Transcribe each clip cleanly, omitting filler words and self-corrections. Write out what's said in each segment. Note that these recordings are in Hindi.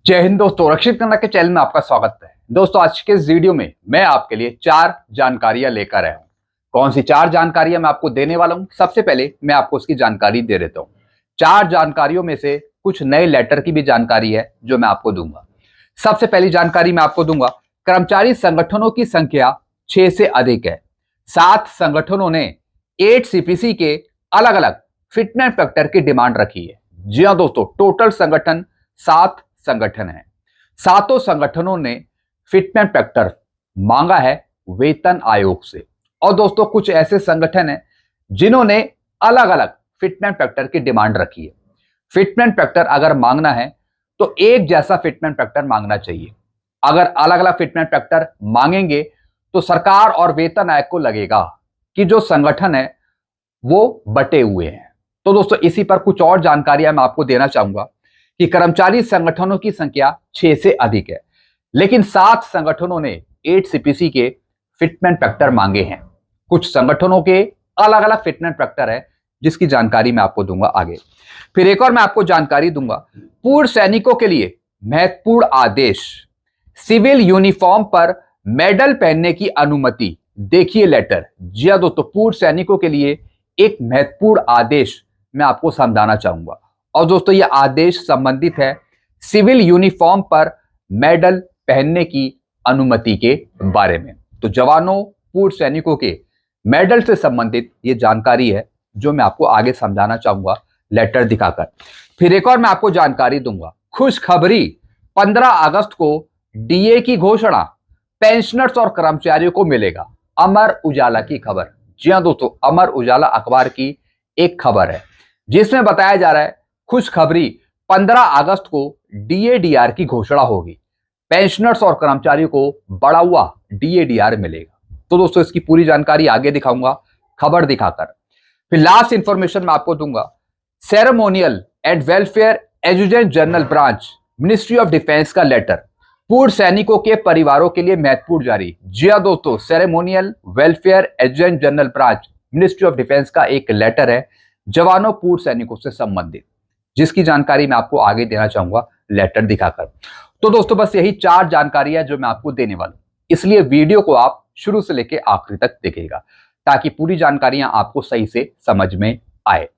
जय हिंद दोस्तों, रक्षित कन्नड़ के चैनल में आपका स्वागत है। दोस्तों, आज के इस वीडियो में मैं आपके लिए 4 जानकारियां लेकर आया हूं। कौन सी 4 जानकारियां मैं आपको देने वाला हूं? सबसे पहले मैं आपको उसकी जानकारी दे देता हूं। 4 जानकारियों में से कुछ नए लेटर की भी जानकारी है जो मैं आपको दूंगा। सबसे पहली जानकारी मैं आपको दूंगा, कर्मचारी संगठनों की संख्या 6 से अधिक है। 7 संगठनों ने 8 सीपीसी के अलग अलग फिटनेस फैक्टर की डिमांड रखी है। जी हां दोस्तों, टोटल संगठन 7 संगठन है। 7 संगठनों ने फिटनेस फैक्टर मांगा है वेतन आयोग से। और दोस्तों, कुछ ऐसे संगठन हैं जिन्होंने अलग अलग फिटनेस फैक्टर की डिमांड रखी है। फिटनेस फैक्टर अगर मांगना है तो एक जैसा फिटनेस फैक्टर मांगना चाहिए। अगर अलग अलग फिटनेस फैक्टर मांगेंगे तो सरकार और वेतन आयोग को लगेगा कि जो संगठन है वो बटे हुए हैं। तो दोस्तों, इसी पर कुछ और जानकारियां मैं आपको देना चाहूंगा कि कर्मचारी संगठनों की संख्या 6 से अधिक है, लेकिन 7 संगठनों ने 8 सीपीसी के फिटनेस फैक्टर मांगे हैं। कुछ संगठनों के अलग अलग फिटनेस फैक्टर है जिसकी जानकारी मैं आपको दूंगा आगे। फिर एक और मैं आपको जानकारी दूंगा, पूर्व सैनिकों के लिए महत्वपूर्ण आदेश, सिविल यूनिफॉर्म पर मेडल पहनने की अनुमति। देखिए लेटर। जी हां दोस्तों, पूर्व सैनिकों के लिए एक महत्वपूर्ण आदेश मैं आपको समझाना चाहूंगा। और दोस्तों, यह आदेश संबंधित है सिविल यूनिफॉर्म पर मेडल पहनने की अनुमति के बारे में। तो जवानों, पूर्व सैनिकों के मेडल से संबंधित यह जानकारी है जो मैं आपको आगे समझाना चाहूंगा लेटर दिखाकर। फिर एक और मैं आपको जानकारी दूंगा, खुशखबरी, 15 अगस्त को डीए की घोषणा पेंशनर्स और कर्मचारियों को मिलेगा। अमर उजाला की खबर। जी हां दोस्तों, अमर उजाला अखबार की एक खबर है जिसमें बताया जा रहा है खुशखबरी, 15 अगस्त को डीएडीआर की घोषणा होगी। पेंशनर्स और कर्मचारियों को बढ़ा हुआ डीएडीआर मिलेगा। तो दोस्तों, इसकी पूरी जानकारी आगे दिखाऊंगा खबर दिखाकर। फिर लास्ट इंफॉर्मेशन मैं आपको दूंगा, ceremonial and welfare adjutant general branch, ministry of defence का लेटर पूर्व सैनिकों के परिवारों के लिए महत्वपूर्ण जारी। जी हां दोस्तों, ceremonial welfare adjutant general branch, ministry of defence का एक लेटर है जवानों पूर्व सैनिकों से संबंधित, जिसकी जानकारी मैं आपको आगे देना चाहूंगा लेटर दिखाकर। तो दोस्तों, बस यही 4 जानकारियां जो मैं आपको देने वाला हूं, इसलिए वीडियो को आप शुरू से लेकर आखिरी तक देखिएगा ताकि पूरी जानकारियां आपको सही से समझ में आए।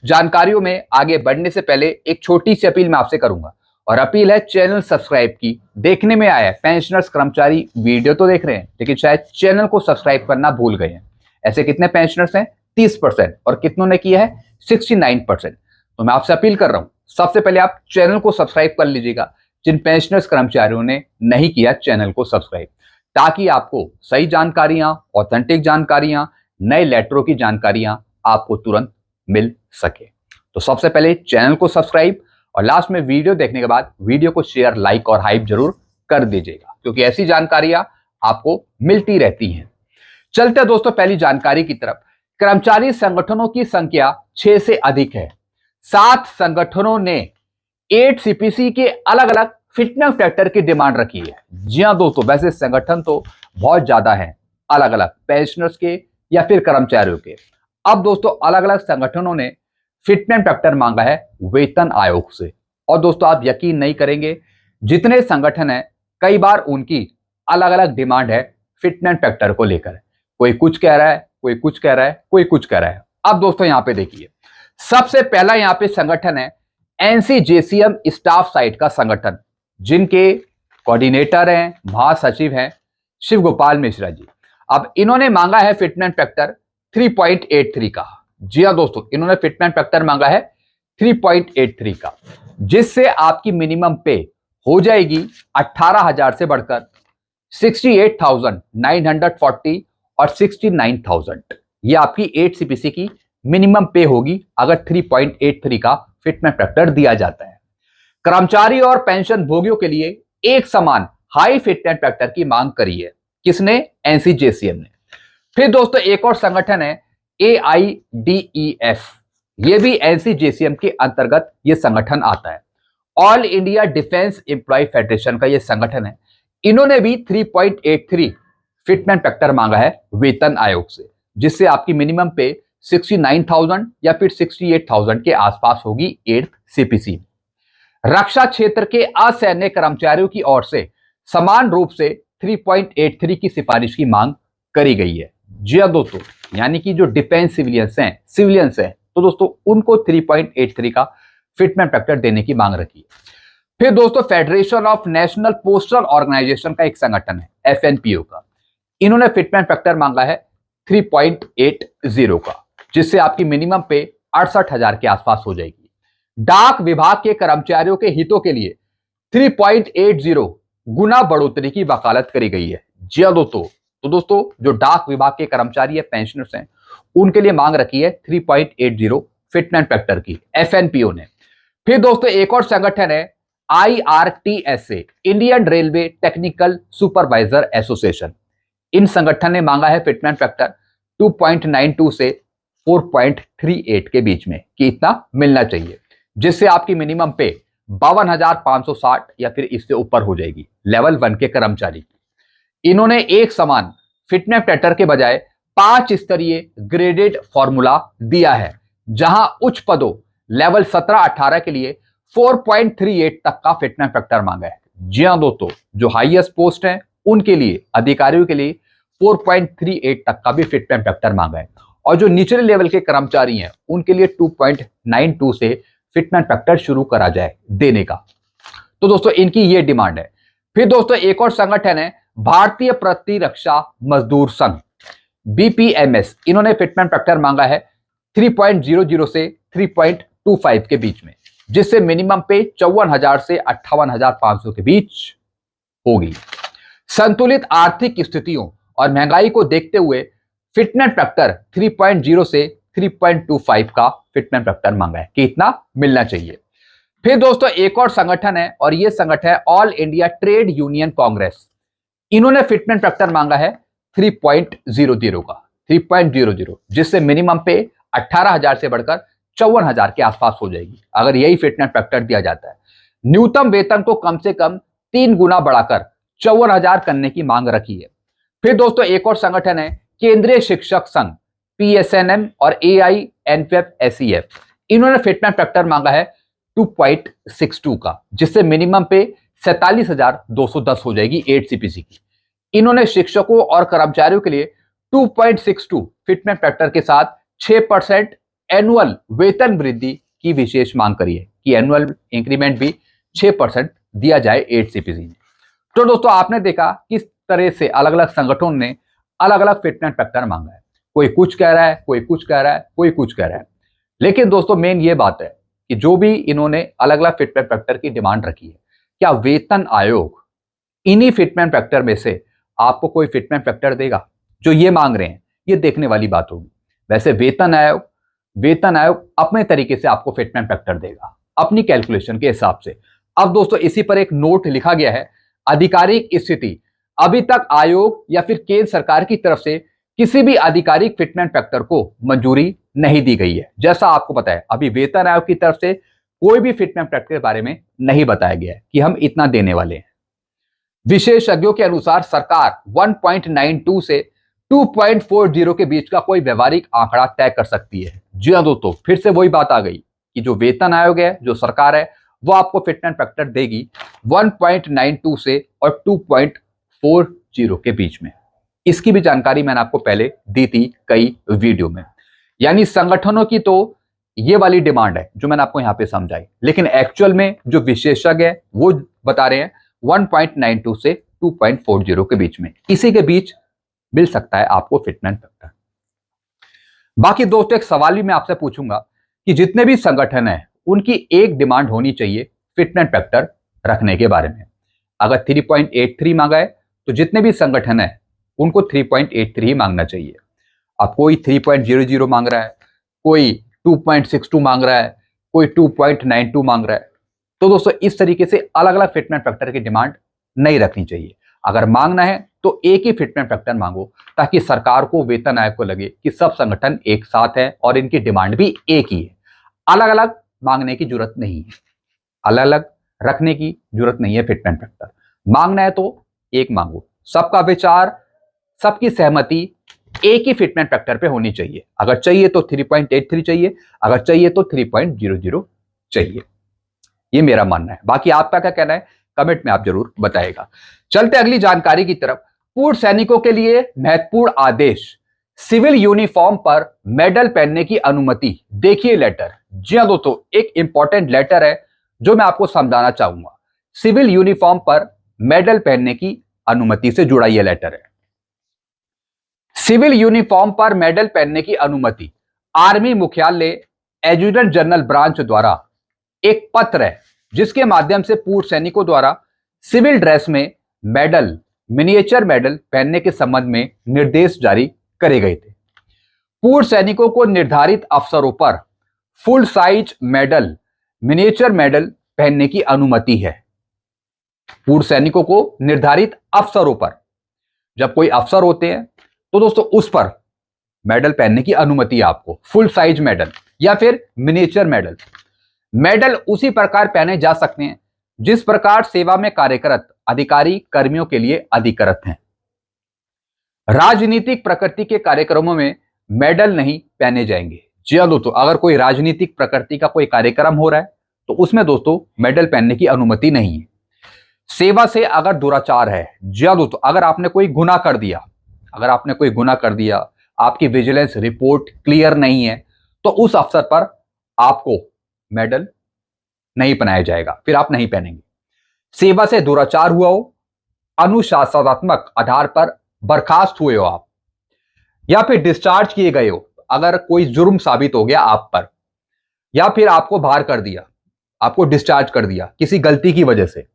जानकारियों में आगे बढ़ने से पहले एक छोटी सी अपील मैं आपसे करूंगा, और अपील है चैनल सब्सक्राइब की। देखने में आया है पेंशनर्स कर्मचारी वीडियो तो देख रहे हैं, लेकिन शायद चैनल को सब्सक्राइब करना भूल गए हैं। ऐसे कितने पेंशनर्स हैं? 30%। और कितनों ने किया है? 69%। तो मैं आपसे अपील कर रहा हूं, सबसे पहले आप चैनल को सब्सक्राइब कर लीजिएगा जिन पेंशनर्स कर्मचारियों ने नहीं किया चैनल को सब्सक्राइब, ताकि आपको सही जानकारियां, ऑथेंटिक जानकारियां, नए लेटरों की जानकारियां आपको तुरंत मिल सके। तो सबसे पहले चैनल को सब्सक्राइब, और लास्ट में वीडियो देखने के बाद वीडियो को शेयर, लाइक और हाइप जरूर कर दीजिएगा, क्योंकि ऐसी जानकारियां आपको मिलती रहती हैं। चलते हैं दोस्तों पहली जानकारी की तरफ। कर्मचारी संगठनों की संख्या 6 से अधिक है। 7 संगठनों ने 8 सीपीसी के अलग अलग फिटनेस फैक्टर की डिमांड रखी है। जी हां दोस्तों, वैसे संगठन तो बहुत ज्यादा हैं, अलग अलग पेंशनर्स के या फिर कर्मचारियों के। अब दोस्तों, अलग अलग संगठनों ने फिटनेस फैक्टर मांगा है वेतन आयोग से। और दोस्तों, आप यकीन नहीं करेंगे, जितने संगठन हैं कई बार उनकी अलग अलग डिमांड है फिटनेस फैक्टर को लेकर। कोई कुछ कह रहा है, कोई कुछ कह रहा है, कोई कुछ कह रहा है। अब दोस्तों, यहां पे देखिए, सबसे पहला यहां पे संगठन है एनसीजेसीएम स्टाफ साइट का संगठन, जिनके कोऑर्डिनेटर हैं, महासचिव हैं शिव गोपाल मिश्रा जी। अब इन्होंने मांगा है फिटनेस फैक्टर 3.83 का। जी हां दोस्तों, इन्होंने फिटनेस फैक्टर मांगा है 3.83 का, जिससे आपकी मिनिमम पे हो जाएगी 18,000 से बढ़कर 68,940 और 69,000। ये आपकी 8 सीपीसी की मिनिमम पे होगी अगर 3.83 का फिटनेस फैक्टर दिया जाता है। कर्मचारी और पेंशन भोगियों के लिए एक समान हाई फिटनेस फैक्टर की मांग करी है। किसने? एनसीजेसीएम ने। फिर दोस्तों, एक और संगठन है AIDEF। ये भी एनसीजेसीएम के अंतर्गत ये संगठन आता है। All India defence employ federation का ये संगठन है। इन्होंने भी 3.83 फिटनेस फैक्टर मांगा है वेतन आयोग से, जिससे आपकी मिनिमम पे 69,000 या फिर 68,000 के आसपास होगी 8th सीपीसी। रक्षा क्षेत्र के असैन्य कर्मचारियों की ओर से समान रूप से 3.83 की सिफारिश की मांग करी गई है। जी हाँ दोस्तों, यानी कि जो डिफेंस सिविलियंस हैं तो दोस्तों उनको 3.83 का फिटमेंट फैक्टर देने की मांग रखी है। फिर दोस्तों federation of national postal organisation का एक संगठन है FNPO का, इन्होंने फिटमेंट फैक्टर मांगा है 3.80 का, जिससे आपकी मिनिमम पे 68,000 के आसपास हो जाएगी। डाक विभाग के कर्मचारियों के हितों के लिए 3.80 गुना बढ़ोतरी की वकालत करी गई है। जी हाँ दोस्तों, तो दोस्तों जो डाक विभाग के कर्मचारी है, पेंशनर्स हैं, उनके लिए मांग रखी है 3.80 फिटमेंट फैक्टर की FNPO ने। फिर दोस्तों एक और संगठन है IRTSA, Indian railway technical supervisor association. इन संगठन ने मांगा है फिटमेंट फैक्टर 2.92 से 4.38 के बीच में कि इतना मिलना चाहिए, जिससे आपकी मिनिमम पे 52,560 या फिर इससे ऊपर हो जाएगी लेवल 1 के कर्मचारी की। इन्होंने एक समान फिटमेंट फैक्टर के बजाय 5 स्तरीय ग्रेडेड फॉर्मूला दिया है, जहां उच्च पदों लेवल 17-18 के लिए 4.38 तक का फिटमेंट फैक्टर मांगा है। जी हां दोस्तों, जो हाईएस्ट पोस्ट है उनके लिए, अधिकारियों के लिए 4.38 तक का भी फिटमेंट फैक्टर मांगा है, और जो निचले लेवल के कर्मचारी हैं उनके लिए 2.92 से फिटमेंट फैक्टर शुरू करा जाए देने का। तो दोस्तों इनकी ये डिमांड है। फिर दोस्तों एक और संगठन है भारतीय प्रतिरक्षा मजदूर संघ BPMS, इन्होंने फिटमेंट फैक्टर मांगा है 3.00 से 3.25 के बीच में, जिससे मिनिमम पे 54,000 से 58,500 के बीच होगी। संतुलित आर्थिक स्थितियों और महंगाई को देखते हुए फिटमेंट फैक्टर 3.0 से 3.25 का फिटमेंट फैक्टर मांगा है कि इतना मिलना चाहिए। फिर दोस्तों एक और संगठन है, और यह संगठन है all India trade union Congress. इन्होंने फिटमेंट फैक्टर मांगा है 3.00 का, 3.00, जिससे मिनिमम पे 18,000 से बढ़कर 54,000 के आसपास हो जाएगी अगर यही फिटमेंट फैक्टर दिया जाता है। न्यूनतम वेतन को कम से कम 3 गुना बढ़ाकर 54,000 करने की मांग रखी है। फिर दोस्तों एक और संगठन है केंद्रीय शिक्षक संघ PSNM और AINFF-SEF, इन्होंने फिटमेंट फैक्टर मांगा है 2.62 का, जिससे मिनिमम पे 47,210 हो जाएगी 8 CPC की। इन्होंने शिक्षकों और कर्मचारियों के लिए 2.62 फिटमेंट फैक्टर के साथ 6% एनुअल वेतन वृद्धि की विशेष मांग करी है कि एनुअल इंक्रीमेंट भी 6% दिया जाए 8 CPC में। तो दोस्तों आपने देखा किस तरह से अलग अलग संगठनों ने अलग अलग फिटमेंट फैक्टर मांगा है। कोई कुछ कह रहा है, कोई कुछ कह रहा है, कोई कुछ कह रहा है, लेकिन दोस्तों मेन ये बात है कि जो भी इन्होंने अलग अलग फिटमेंट फैक्टर की डिमांड रखी है, क्या वेतन आयोग इन्हीं फिटमेंट फैक्टर में से आपको कोई फिटमेंट फैक्टर देगा? जो ये मांग रहे हैं ये देखने वाली बात होगी। वैसे वेतन आयोग अपने तरीके से आपको फिटमेंट फैक्टर देगा अपनी कैलकुलेशन के हिसाब से। अब दोस्तों इसी पर एक नोट लिखा गया है, आधिकारिक स्थिति, अभी तक आयोग या फिर केंद्र सरकार की तरफ से किसी भी आधिकारिक फिटमेंट फैक्टर को मंजूरी नहीं दी गई है। जैसा आपको पता है अभी वेतन आयोग की तरफ से कोई भी फिटमेंट फैक्टर के बारे में नहीं बताया गया है कि हम इतना देने वाले हैं। विशेषज्ञों के अनुसार सरकार 1.92 से 2.40 के बीच का कोई व्यवहारिक आंकड़ा तय कर सकती है। जी हाँ दोस्तों, फिर से वही बात आ गई कि जो वेतन आयोग है, जो सरकार है, वो आपको फिटमेंट फैक्टर देगी 1.92 से और 2.40 के बीच में। इसकी भी जानकारी मैंने आपको पहले दी थी कई वीडियो में। यानी संगठनों की तो ये वाली डिमांड है जो मैंने आपको यहां पे समझाई, लेकिन एक्चुअल में जो विशेषज्ञ है वो बता रहे हैं 1.92 से 2.40 के बीच में, इसी के बीच मिल सकता है आपको फिटमेंट फैक्टर। बाकी दोस्तों एक सवाल भी मैं आपसे पूछूंगा कि जितने भी संगठन है उनकी एक डिमांड होनी चाहिए फिटमेंट फैक्टर रखने के बारे में। अगर 3.83 मांगा है तो जितने भी संगठन है उनको 3.83 ही मांगना चाहिए। अब कोई 3.00 मांग रहा है, कोई 2.62 मांग रहा है, कोई 2.92 मांग रहा है, तो दोस्तों इस तरीके से अलग अलग फिटमेंट फैक्टर की डिमांड नहीं रखनी चाहिए। अगर मांगना है तो एक ही फिटमेंट फैक्टर मांगो, ताकि सरकार को, वेतन आयोग को लगे कि सब संगठन एक साथ है और इनकी डिमांड भी एक ही है। अलग अलग मांगने की जरूरत नहीं है, अलग अलग रखने की जरूरत नहीं है फिटमेंट फैक्टर। मांगना है तो एक मांगो, सबका विचार, सबकी सहमति एक ही फिटमेंट फैक्टर पे होनी चाहिए। अगर चाहिए तो 3.83 चाहिए, अगर चाहिए तो 3.00 चाहिए। ये मेरा मानना है। बाकी आपका क्या कहना है कमेंट में आप जरूर बताएगा। चलते अगली जानकारी की तरफ। पूर्व सैनिकों के लिए महत्वपूर्ण आदेश, सिविल यूनिफॉर्म पर मेडल पहनने की अनुमति। देखिए लेटर। जी हां दोस्तों, एक इंपॉर्टेंट लेटर है जो मैं आपको समझाना चाहूंगा। सिविल यूनिफॉर्म पर मेडल पहनने की अनुमति से जुड़ा यह लेटर है। सिविल यूनिफॉर्म पर मेडल पहनने की अनुमति आर्मी मुख्यालय एडजुटेंट जनरल ब्रांच द्वारा एक पत्र है जिसके माध्यम से पूर्व सैनिकों द्वारा सिविल ड्रेस में मेडल, मिनिएचर मेडल पहनने के संबंध में निर्देश जारी करे गए थे। पूर्व सैनिकों को निर्धारित अवसरों पर full size medal, miniature medal पहनने की अनुमति है। पूर्व सैनिकों को निर्धारित अवसरों पर, जब कोई अवसर होते हैं तो दोस्तों उस पर मेडल पहनने की अनुमति है आपको। फुल साइज मेडल या फिर मिनिएचर मेडल। मेडल उसी प्रकार पहने जा सकते हैं जिस प्रकार सेवा में कार्यरत अधिकारी कर्मियों के लिए अधिकृत हैं। राजनीतिक प्रकृति के कार्यक्रमों में मेडल नहीं पहने जाएंगे। जी हां दोस्तों, अगर कोई राजनीतिक प्रकृति का कोई कार्यक्रम हो रहा है तो उसमें दोस्तों मेडल पहनने की अनुमति नहीं है। सेवा से अगर दुराचार है, जी हां दोस्तों, अगर आपने कोई गुनाह कर दिया, आपकी विजिलेंस रिपोर्ट क्लियर नहीं है तो उस अवसर पर आपको मेडल नहीं पहनाया जाएगा, फिर आप नहीं पहनेंगे। सेवा से दुराचार हुआ हो, अनुशासनात्मक आधार पर बर्खास्त हुए हो आप, या फिर डिस्चार्ज किए गए हो, अगर कोई जुर्म साबित हो गया आप पर, या फिर आपको बाहर कर दिया, आपको डिस्चार्ज कर दिया किसी गलती की वजह से,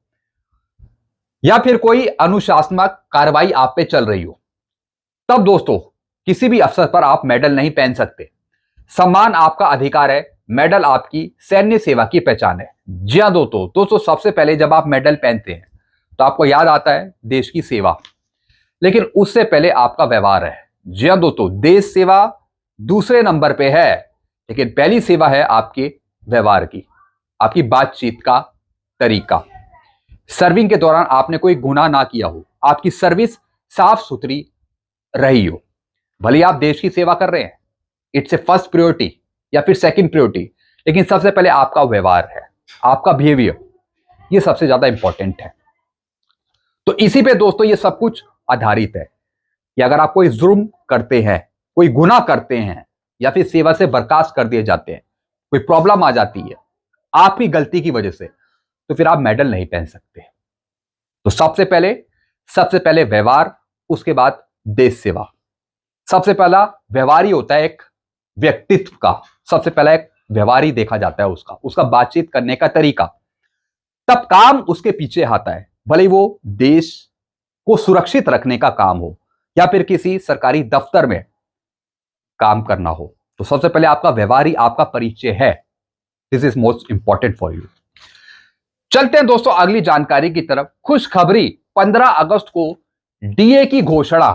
या फिर कोई अनुशासनात्मक कार्रवाई आप पे चल रही हो, तब दोस्तों किसी भी अवसर पर आप मेडल नहीं पहन सकते। सम्मान आपका अधिकार है, मेडल आपकी सैन्य सेवा की पहचान है। जी हां दोस्तों, सबसे पहले जब आप मेडल पहनते हैं तो आपको याद आता है देश की सेवा, लेकिन उससे पहले आपका व्यवहार है। जी हां दोस्तों, देश सेवा दूसरे नंबर पे है, लेकिन पहली सेवा है आपके व्यवहार की, आपकी बातचीत का तरीका। सर्विंग के दौरान आपने कोई गुनाह ना किया हो, आपकी सर्विस साफ सुथरी रही हो, भले आप देश की सेवा कर रहे हैं, इट्स ए फर्स्ट प्रायोरिटी या फिर सेकंड प्रायोरिटी, लेकिन सबसे पहले आपका व्यवहार है, आपका बिहेवियर, ये सबसे ज्यादा इंपॉर्टेंट है। तो इसी पे दोस्तों ये सब कुछ आधारित है कि अगर आप कोई जुर्म करते हैं, कोई गुनाह करते हैं, या फिर सेवा से बर्खास्त कर दिए जाते हैं, कोई प्रॉब्लम आ जाती है आपकी गलती की वजह से, तो फिर आप मेडल नहीं पहन सकते। तो सबसे पहले व्यवहार, उसके बाद देश सेवा। सबसे पहला व्यवहार ही होता है एक व्यक्तित्व का, सबसे पहला एक व्यवहार ही देखा जाता है उसका बातचीत करने का तरीका, तब काम उसके पीछे आता है, भले वो देश को सुरक्षित रखने का काम हो या फिर किसी सरकारी दफ्तर में काम करना हो। तो सबसे पहले आपका व्यवहार ही आपका परिचय है। This is most important for you. चलते हैं दोस्तों अगली जानकारी की तरफ। खुशखबरी, 15 अगस्त को डीए की घोषणा,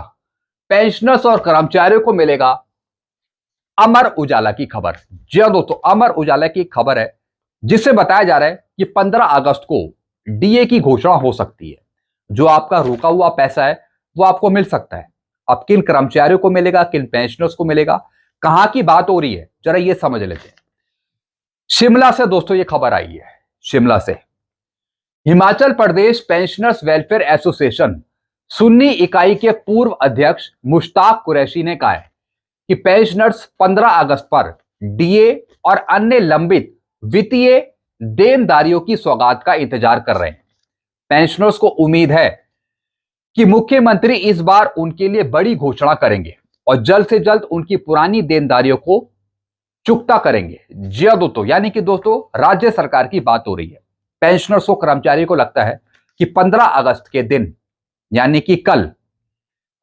पेंशनर्स और कर्मचारियों को मिलेगा। अमर उजाला की खबर। जी हां दोस्तों, अमर उजाला की खबर है जिससे बताया जा रहा है कि 15 अगस्त को डीए की घोषणा हो सकती है। जो आपका रुका हुआ पैसा है वो आपको मिल सकता है। अब किन कर्मचारियों को मिलेगा, किन पेंशनर्स को मिलेगा, कहां की बात हो रही है, जरा ये समझ लेते हैं। शिमला से दोस्तों ये खबर आई है, शिमला से। Himachal Pradesh pensioners welfare association Sunni इकाई के पूर्व अध्यक्ष मुश्ताक कुरैशी ने कहा है कि पेंशनर्स 15 अगस्त पर डीए और अन्य लंबित वित्तीय देनदारियों की सौगात का इंतजार कर रहे हैं। पेंशनर्स को उम्मीद है कि मुख्यमंत्री इस बार उनके लिए बड़ी घोषणा करेंगे और जल्द से जल्द उनकी पुरानी देनदारियों को चुकता करेंगे। जी हां दोस्तों, यानी कि दोस्तों राज्य सरकार की बात हो रही है। पेंशनर्स को, कर्मचारियों को लगता है कि 15 अगस्त के दिन यानी कि कल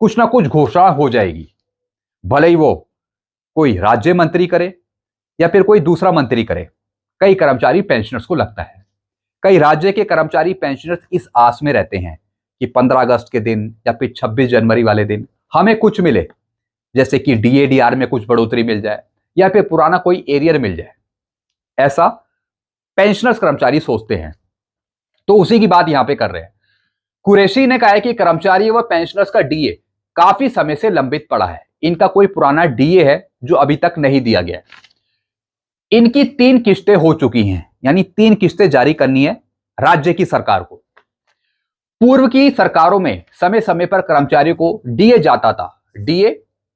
कुछ ना कुछ घोषणा हो जाएगी, भले ही वो कोई राज्य मंत्री करे या फिर कोई दूसरा मंत्री करे। कई कर्मचारी पेंशनर्स को लगता है, कई राज्य के कर्मचारी पेंशनर्स इस आस में रहते हैं कि 15 अगस्त के दिन या फिर 26 जनवरी वाले दिन हमें कुछ मिले, जैसे कि डीएडीआर में कुछ बढ़ोतरी मिल जाए या फिर पुराना कोई एरियर मिल जाए। ऐसा पेंशनर्स कर्मचारी सोचते हैं, तो उसी की बात यहां पे कर रहे हैं। कुरैशी ने कहा है कि कर्मचारी व पेंशनर्स का डीए काफी समय से लंबित पड़ा है। इनका कोई पुराना डीए है जो अभी तक नहीं दिया गया है। इनकी 3 किस्तें हो चुकी हैं, यानी 3 किस्तें जारी करनी है राज्य की सरकार को। पूर्व की सरकारों में समय समय पर कर्मचारियों को डीए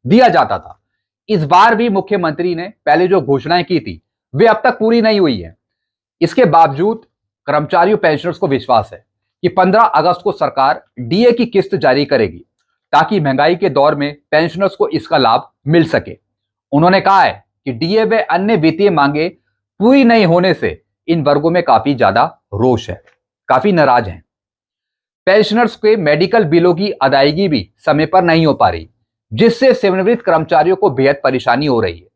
दिया जाता था। इस बार भी मुख्यमंत्री ने पहले जो घोषणाएं की थी वे अब तक पूरी नहीं हुई है। इसके बावजूद कर्मचारियों पेंशनर्स को विश्वास है कि 15 अगस्त को सरकार डीए की किस्त जारी करेगी ताकि महंगाई के दौर में पेंशनर्स को इसका लाभ मिल सके। उन्होंने कहा है कि डीए व अन्य वित्तीय मांगे पूरी नहीं होने से इन वर्गों में काफी ज्यादा रोष है, काफी नाराज हैं। पेंशनर्स के मेडिकल बिलों की अदायगी भी समय पर नहीं हो पा रही, जिससे सेवानिवृत्त कर्मचारियों को बेहद परेशानी हो रही है।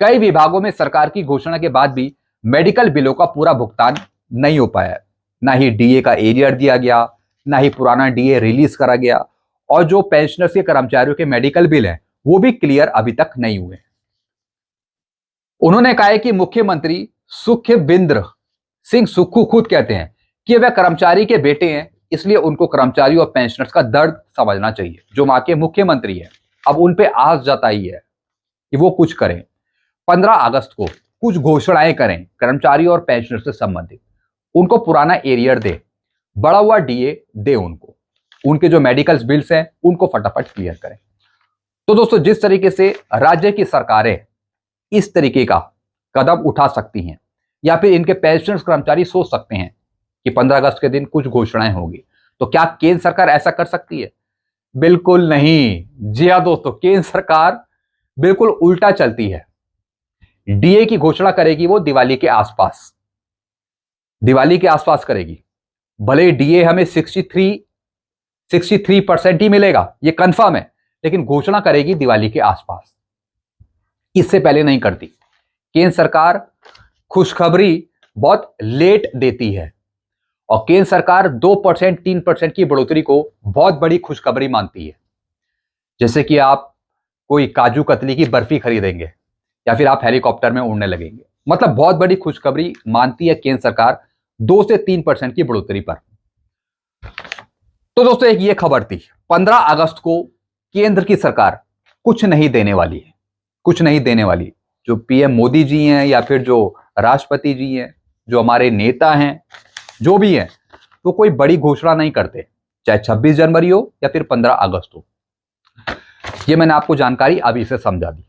कई विभागों में सरकार की घोषणा के बाद भी मेडिकल बिलों का पूरा भुगतान नहीं हो पाया, ना ही डीए का एरियर दिया गया, ना ही पुराना डीए रिलीज करा गया, और जो पेंशनर्स के कर्मचारियों के मेडिकल बिल हैं वो भी क्लियर अभी तक नहीं हुए। उन्होंने कहा है कि मुख्यमंत्री सुखविंदर सिंह सुक्खू खुद कहते हैं कि वे कर्मचारी के बेटे हैं, इसलिए उनको कर्मचारियों और पेंशनर्स का दर्द समझना चाहिए। जो मां के मुख्यमंत्री है, अब उन पे आस जताई है कि वो कुछ करें, 15 अगस्त को कुछ घोषणाएं करें कर्मचारियों और पेंशनर्स से संबंधित। उनको पुराना एरियर दे, बड़ा हुआ डीए दे, उनके जो मेडिकल बिल्स हैं उनको फटाफट क्लियर करें। तो दोस्तों, जिस तरीके से राज्य की सरकारें इस तरीके का कदम उठा सकती हैं, या फिर इनके पेंशनर्स कर्मचारी सोच सकते हैं कि 15 अगस्त के दिन कुछ घोषणाएं होगी, तो क्या केंद्र सरकार ऐसा कर सकती है? बिल्कुल नहीं। जी हां दोस्तों, केंद्र सरकार बिल्कुल उल्टा चलती है। डीए की घोषणा करेगी वो दिवाली के आसपास करेगी। भले डीए हमें 63% ही मिलेगा, ये कंफर्म है, लेकिन घोषणा करेगी दिवाली के आसपास, इससे पहले नहीं करती। केंद्र सरकार खुशखबरी बहुत लेट देती है, और केंद्र सरकार 2% 3% की बढ़ोतरी को बहुत बड़ी खुशखबरी मानती है। जैसे कि आप कोई काजू कतली की बर्फी खरीदेंगे, या फिर आप हेलीकॉप्टर में उड़ने लगेंगे, मतलब बहुत बड़ी खुशखबरी मानती है केंद्र सरकार 2 से 3% की बढ़ोतरी पर। तो दोस्तों, एक ये खबर थी, 15 अगस्त को केंद्र की सरकार कुछ नहीं देने वाली है, कुछ नहीं देने वाली। जो पीएम मोदी जी हैं, या फिर जो राष्ट्रपति जी हैं, जो हमारे नेता हैं, जो भी हैं, तो कोई बड़ी घोषणा नहीं करते, चाहे 26 जनवरी हो या फिर 15 अगस्त हो। ये मैंने आपको जानकारी अभी से समझा दी।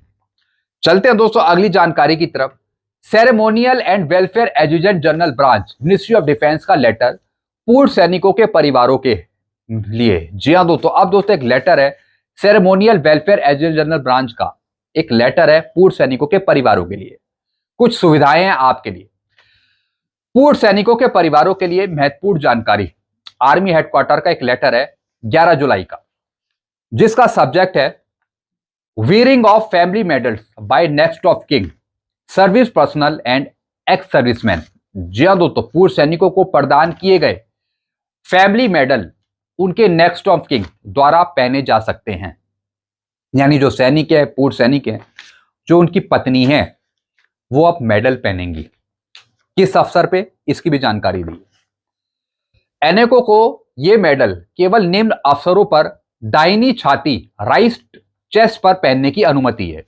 चलते हैं दोस्तों अगली जानकारी की तरफ। Ceremonial and welfare adjutant general branch, ministry of defence का लेटर पूर्व सैनिकों के परिवारों के लिए। जी हाँ दोस्तों, अब दोस्तों एक लेटर है ceremonial welfare adjutant general branch का, एक लेटर है पूर्व सैनिकों के परिवारों के लिए। कुछ सुविधाएं हैं आपके लिए। पूर्व सैनिकों के परिवारों के लिए महत्वपूर्ण जानकारी, आर्मी हेडक्वार्टर का एक लेटर है 11 जुलाई का, जिसका सब्जेक्ट है wearing of family medals by next of kin service personnel and ex serviceman. जी हाँ दोस्तों, पूर्व सैनिकों को प्रदान किए गए फैमिली मेडल उनके नेक्स्ट ऑफ किंग द्वारा पहने जा सकते हैं। यानी जो सैनिक है, पूर्व सैनिक है, जो उनकी पत्नी है, वो अब मेडल पहनेंगी। किस अवसर पे, इसकी भी जानकारी दी। अनेकों को ये मेडल केवल निम्न अवसरों पर दाहिनी छाती राइट चेस्ट पर पहनने की अनुमति है,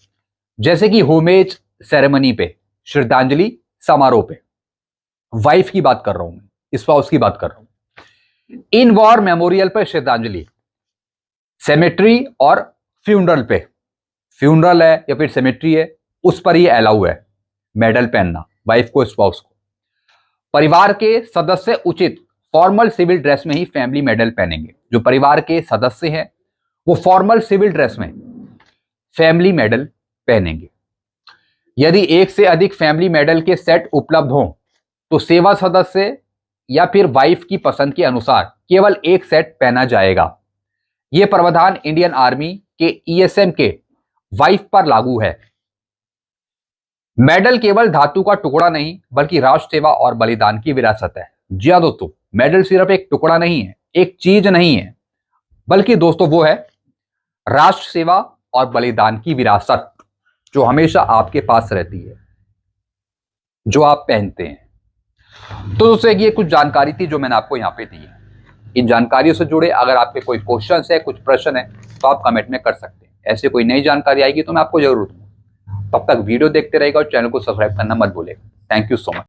जैसे कि होमेज सेरेमनी पे, श्रद्धांजलि समारोह पे। वाइफ की बात कर रहा हूं मैं, स्पाउस की बात कर रहा हूं। इन वॉर मेमोरियल पर श्रद्धांजलि, सेमेट्री और फ्यूनरल पे, फ्यूनरल है या फिर सेमेट्री है, उस पर ही अलाउ है मेडल पहनना वाइफ को, स्पाउस को। परिवार के सदस्य उचित फॉर्मल सिविल ड्रेस में ही फैमिली मेडल पहनेंगे। जो परिवार के सदस्य हैं वो फॉर्मल सिविल ड्रेस में फैमिली मेडल पहनेंगे। यदि एक से अधिक फैमिली मेडल के सेट उपलब्ध हों तो सेवा सदस्य या फिर वाइफ की पसंद के अनुसार केवल एक सेट पहना जाएगा। यह प्रावधान इंडियन आर्मी के ईएसएम के वाइफ पर लागू है। मेडल केवल धातु का टुकड़ा नहीं बल्कि राष्ट्र सेवा और बलिदान की विरासत है। जी हाँ दोस्तों, मेडल सिर्फ एक टुकड़ा नहीं है, एक चीज नहीं है, बल्कि दोस्तों वो है राष्ट्र सेवा और बलिदान की विरासत, जो हमेशा आपके पास रहती है, जो आप पहनते हैं। तो दोस्तों ये कुछ जानकारी थी जो मैंने आपको यहाँ पे दी है। इन जानकारियों से जुड़े अगर आपके कोई क्वेश्चन है, कुछ प्रश्न है, तो आप कमेंट में कर सकते हैं। ऐसे कोई नई जानकारी आएगी तो मैं आपको जरूर दूंगा। तब तक वीडियो देखते रहेगा और चैनल को सब्सक्राइब करना मत भूलेगा। Thank you so much.